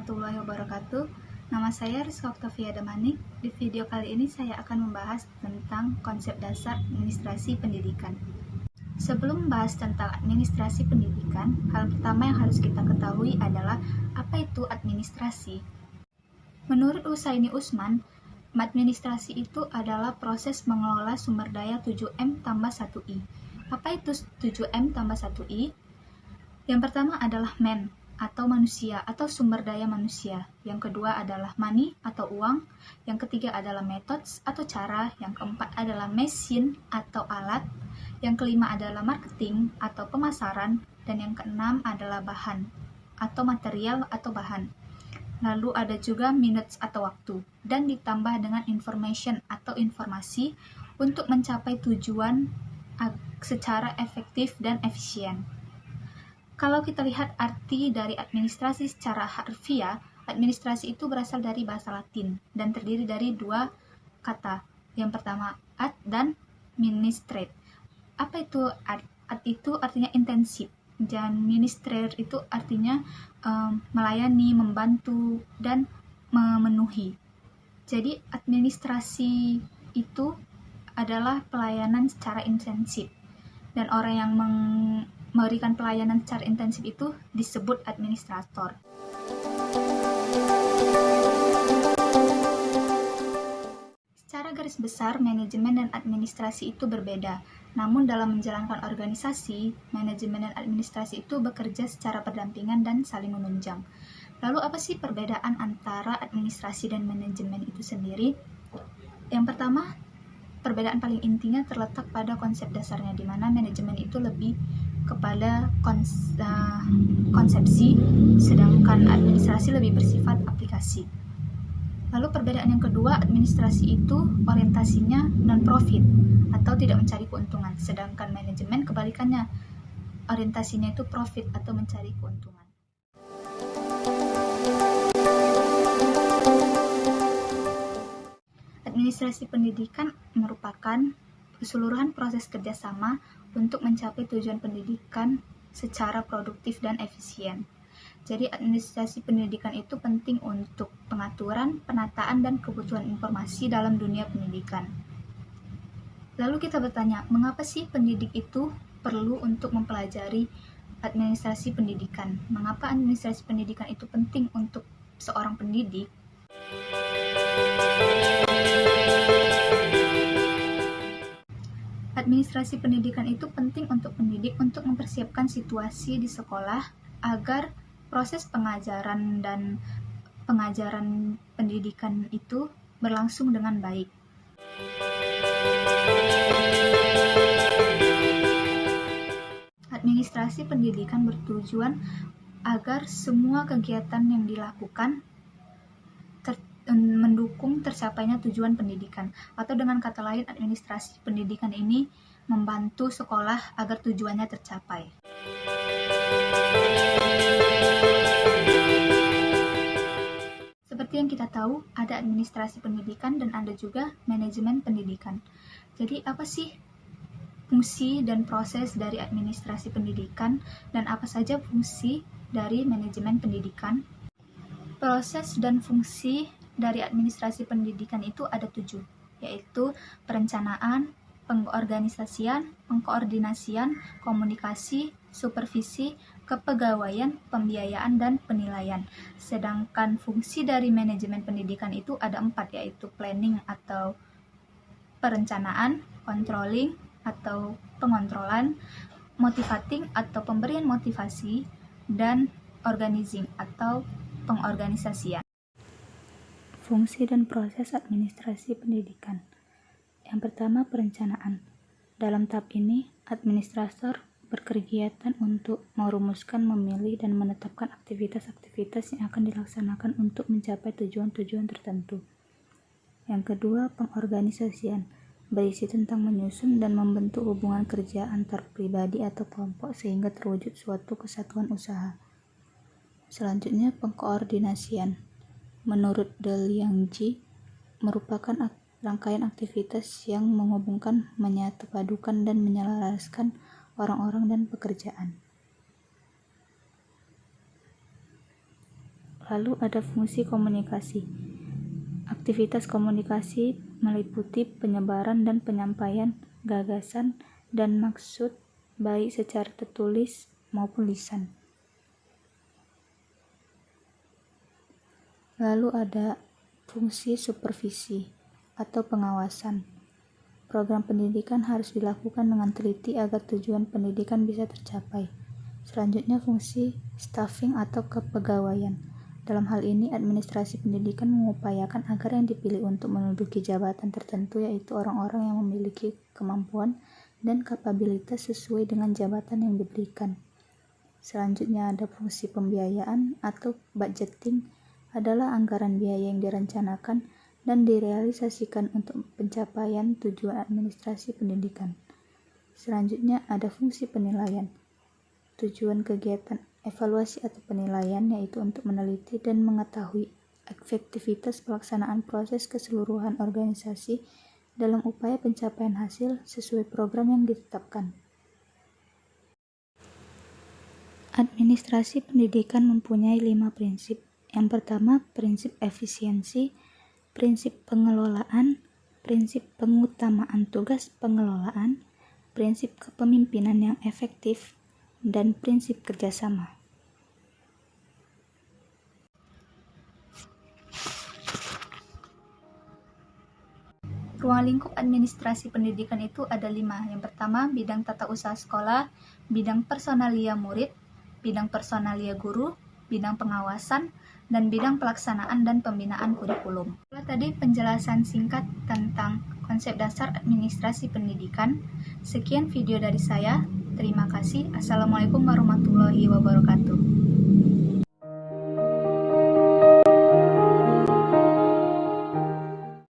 warahmatullahi wabarakatuh. Nama saya Rizka Oktavia Damanik. Di video kali ini saya akan membahas tentang konsep dasar administrasi pendidikan. Sebelum membahas tentang administrasi pendidikan, hal pertama yang harus kita ketahui adalah apa itu administrasi. Menurut Husaini Usman, administrasi itu adalah proses mengelola sumber daya 7M tambah 1I. Apa itu 7M tambah 1I? Yang pertama adalah man, atau manusia, atau sumber daya manusia. Yang kedua adalah money, atau uang. Yang ketiga adalah methods, atau cara. Yang keempat adalah machine, atau alat. Yang kelima adalah marketing, atau pemasaran. Dan yang keenam adalah bahan, atau material, atau bahan. Lalu ada juga minutes, atau waktu. Dan ditambah dengan information, atau informasi, untuk mencapai tujuan secara efektif dan efisien. Kalau kita lihat arti dari administrasi secara harfiah, administrasi itu berasal dari bahasa Latin dan terdiri dari dua kata. Yang pertama, ad dan ministrate. Apa itu ad? Ad itu artinya intensif, dan ministrate itu artinya melayani, membantu, dan memenuhi. Jadi administrasi itu adalah pelayanan secara intensif, dan orang yang memberikan pelayanan secara intensif itu disebut administrator. Secara garis besar, manajemen dan administrasi itu berbeda. Namun dalam menjalankan organisasi, manajemen dan administrasi itu bekerja secara berdampingan dan saling menunjang. Lalu apa sih perbedaan antara administrasi dan manajemen itu sendiri? Yang pertama, perbedaan paling intinya terletak pada konsep dasarnya, di mana manajemen itu lebih kepada konsepsi, sedangkan administrasi lebih bersifat aplikasi. Lalu perbedaan yang kedua, administrasi itu orientasinya non-profit atau tidak mencari keuntungan, sedangkan manajemen kebalikannya, orientasinya itu profit atau mencari keuntungan. Administrasi pendidikan merupakan keseluruhan proses kerjasama untuk mencapai tujuan pendidikan secara produktif dan efisien. Jadi administrasi pendidikan itu penting untuk pengaturan, penataan, dan kebutuhan informasi dalam dunia pendidikan. Lalu kita bertanya, mengapa sih pendidik itu perlu untuk mempelajari administrasi pendidikan? Mengapa administrasi pendidikan itu penting untuk seorang pendidik? Administrasi pendidikan itu penting untuk pendidik untuk mempersiapkan situasi di sekolah agar proses pengajaran dan pengajaran pendidikan itu berlangsung dengan baik. Administrasi pendidikan bertujuan agar semua kegiatan yang dilakukan mendukung tercapainya tujuan pendidikan, atau dengan kata lain, administrasi pendidikan ini membantu sekolah agar tujuannya tercapai. Seperti yang kita tahu, ada administrasi pendidikan dan ada juga manajemen pendidikan. Jadi apa sih fungsi dan proses dari administrasi pendidikan, dan apa saja fungsi dari manajemen pendidikan? Proses dan fungsi dari administrasi pendidikan itu ada 7, yaitu perencanaan, pengorganisasian, pengkoordinasian, komunikasi, supervisi, kepegawaian, pembiayaan, dan penilaian. Sedangkan fungsi dari manajemen pendidikan itu ada 4, yaitu planning atau perencanaan, controlling atau pengontrolan, motivating atau pemberian motivasi, dan organizing atau pengorganisasian. Fungsi dan proses administrasi pendidikan. Yang pertama, perencanaan. Dalam tahap ini, administrator berkegiatan untuk merumuskan, memilih, dan menetapkan aktivitas-aktivitas yang akan dilaksanakan untuk mencapai tujuan-tujuan tertentu. Yang kedua, pengorganisasian. Berisi tentang menyusun dan membentuk hubungan kerja antar pribadi atau kelompok sehingga terwujud suatu kesatuan usaha. Selanjutnya, pengkoordinasian. Menurut De Liangji, merupakan rangkaian aktivitas yang menghubungkan, menyatupadukan, dan menyelaraskan orang-orang dan pekerjaan. Lalu ada fungsi komunikasi. Aktivitas komunikasi meliputi penyebaran dan penyampaian gagasan dan maksud baik secara tertulis maupun lisan. Lalu ada fungsi supervisi atau pengawasan. Program pendidikan harus dilakukan dengan teliti agar tujuan pendidikan bisa tercapai. Selanjutnya fungsi staffing atau kepegawaian. Dalam hal ini, administrasi pendidikan mengupayakan agar yang dipilih untuk menduduki jabatan tertentu yaitu orang-orang yang memiliki kemampuan dan kapabilitas sesuai dengan jabatan yang diberikan. Selanjutnya ada fungsi pembiayaan atau budgeting, adalah anggaran biaya yang direncanakan dan direalisasikan untuk pencapaian tujuan administrasi pendidikan. Selanjutnya ada fungsi penilaian. Tujuan kegiatan evaluasi atau penilaian yaitu untuk meneliti dan mengetahui efektivitas pelaksanaan proses keseluruhan organisasi dalam upaya pencapaian hasil sesuai program yang ditetapkan. Administrasi pendidikan mempunyai 5 prinsip. Yang pertama, prinsip efisiensi, prinsip pengelolaan, prinsip pengutamaan tugas pengelolaan, prinsip kepemimpinan yang efektif, dan prinsip kerjasama. Ruang lingkup administrasi pendidikan itu ada 5. Yang pertama, bidang tata usaha sekolah, bidang personalia murid, bidang personalia guru, bidang pengawasan, dan bidang pelaksanaan dan pembinaan kurikulum. Itulah tadi penjelasan singkat tentang konsep dasar administrasi pendidikan. Sekian video dari saya. Terima kasih. Assalamualaikum warahmatullahi wabarakatuh.